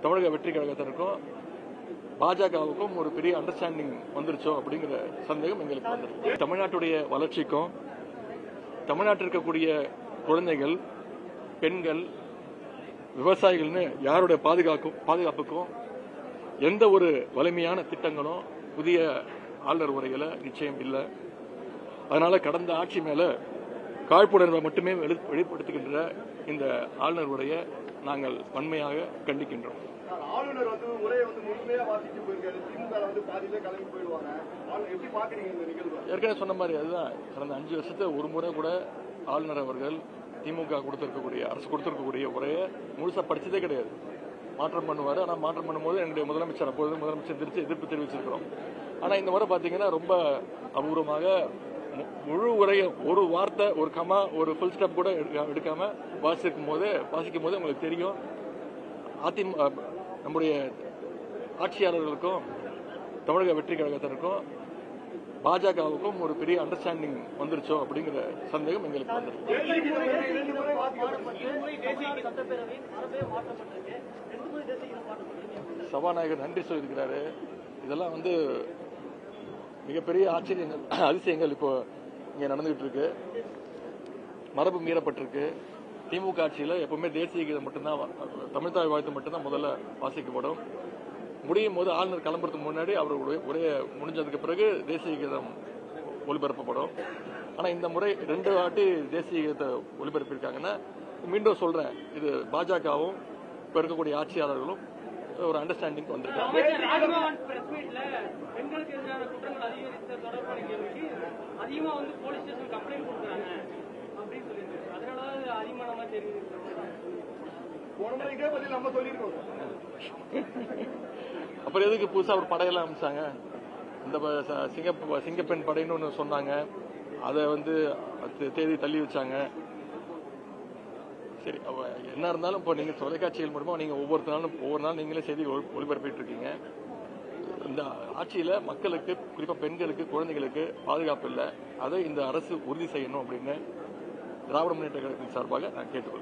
தமிழக வெற்றி கழகத்திற்கும் பாஜகவுக்கும் ஒரு பெரிய அண்டர்ஸ்டாண்டிங் வந்துருச்சோ அப்படிங்கிற சந்தேகம் எங்களுக்கு வந்துருக்கு. தமிழ்நாட்டுடைய வளர்ச்சிக்கும் தமிழ்நாட்டில் இருக்கக்கூடிய குழந்தைகள், பெண்கள், விவசாயிகள்னு யாருடைய பாதுகாப்புக்கும் எந்த ஒரு வலிமையான திட்டங்களும் புதிய ஆளுநர் உரையில நிச்சயம் இல்லை. அதனால கடந்த ஆட்சி மேல காழ்ப்புணர்வை மட்டுமே வெளிப்படுத்துகின்ற இந்த ஆளுநர் உரையை நாங்கள் வன்மையாக கண்டிக்கின்றோம். ஆளுநர் உரையை முழுமையா வாசிச்சு போயிருக்காரு. திமுக பாதியிலே கிளம்பி போயிடுவாங்க. எப்படி பாக்குறீங்க இந்த நிகழ்வு? ஏற்கனவே சொன்ன மாதிரி அதுதான், கடந்த 5 வருஷத்துல ஒரு முறை கூட ஆளுநர் அவர்கள் திமுக அரசு கொடுத்திருக்கக்கூடிய உரையை முழுசா படிச்சதே கிடையாது. மாற்றம் பண்ணுவாரு. ஆனா மாற்றம் பண்ணும்போது என்னுடைய முதலமைச்சர் அப்போது முதலமைச்சர் எதிர்ப்பு தெரிவிச்சிருக்கிறோம். ஆனா இந்த முறை பாத்தீங்கன்னா ரொம்ப அபூர்வமாக முழு உரையை ஒரு வார்த்தை, ஒரு கமா, ஒரு ஃபுல் ஸ்டாப் கூட எடுக்காம வாசிக்கும் போது உங்களுக்கு தெரியும் நம்முடைய ஆட்சியாளர்களுக்கும் தமிழக வெற்றி கழகத்திற்கும் பாஜகவுக்கும் ஒரு பெரிய அண்டர்ஸ்டாண்டிங் வந்துருச்சோ அப்படிங்கிற சந்தேகம் எங்களுக்கு வந்துருக்கு. சபாநாயகர் நன்றி சொல்லியிருக்கிறாரு. இதெல்லாம் மிகப்பெரிய அதிசயங்கள் இப்போ இங்க நடந்துகிட்டு இருக்கு. மரபு மீறப்பட்டிருக்கு. திமுக ஆட்சியில் எப்பவுமே தேசிய கீதம் மட்டும்தான், தமிழ்தாய் வாழ்த்து மட்டும்தான் முதல்ல வாசிக்கப்படும். முடியும் போது ஆளுநர் கிளம்புறதுக்கு முன்னாடி அவருடைய உரையை முடிஞ்சதுக்கு பிறகு தேசிய கீதம் ஒளிபரப்பப்படும். ஆனா இந்த முறை 2 வாட்டி தேசிய கீதத்தை ஒளிபரப்பியிருக்காங்கன்னா, மீண்டும் சொல்றேன், இது பாஜகவும் இப்ப இருக்கக்கூடிய ஆட்சியாளர்களும் ஒரு அண்டர்ஸ்டாண்டிங் வந்திருக்காங்க. அப்புறம் எதுக்கு புதுசா ஒரு படையெல்லாம் அமைச்சாங்க? இந்த சிங்கப்பெண் படைன்னு ஒன்று சொன்னாங்க. அதை தேதி தள்ளி வச்சாங்க. சரி, என்ன இருந்தாலும் இப்போ நீங்க தொலைக்காட்சிகள் மூலமா நீங்க ஒவ்வொரு நாளும் நீங்களே செய்தி ஒளிபரப்பிட்டு இருக்கீங்க. இந்த ஆட்சியில மக்களுக்கு, குறிப்பா பெண்களுக்கு, குழந்தைகளுக்கு பாதுகாப்பு இல்லை. அதை இந்த அரசு உறுதி செய்யணும் அப்படின்னு திராவிட முன்னேற்ற கழகத்தின் சார்பாக நான் கேட்டுக்கொள்கிறேன்.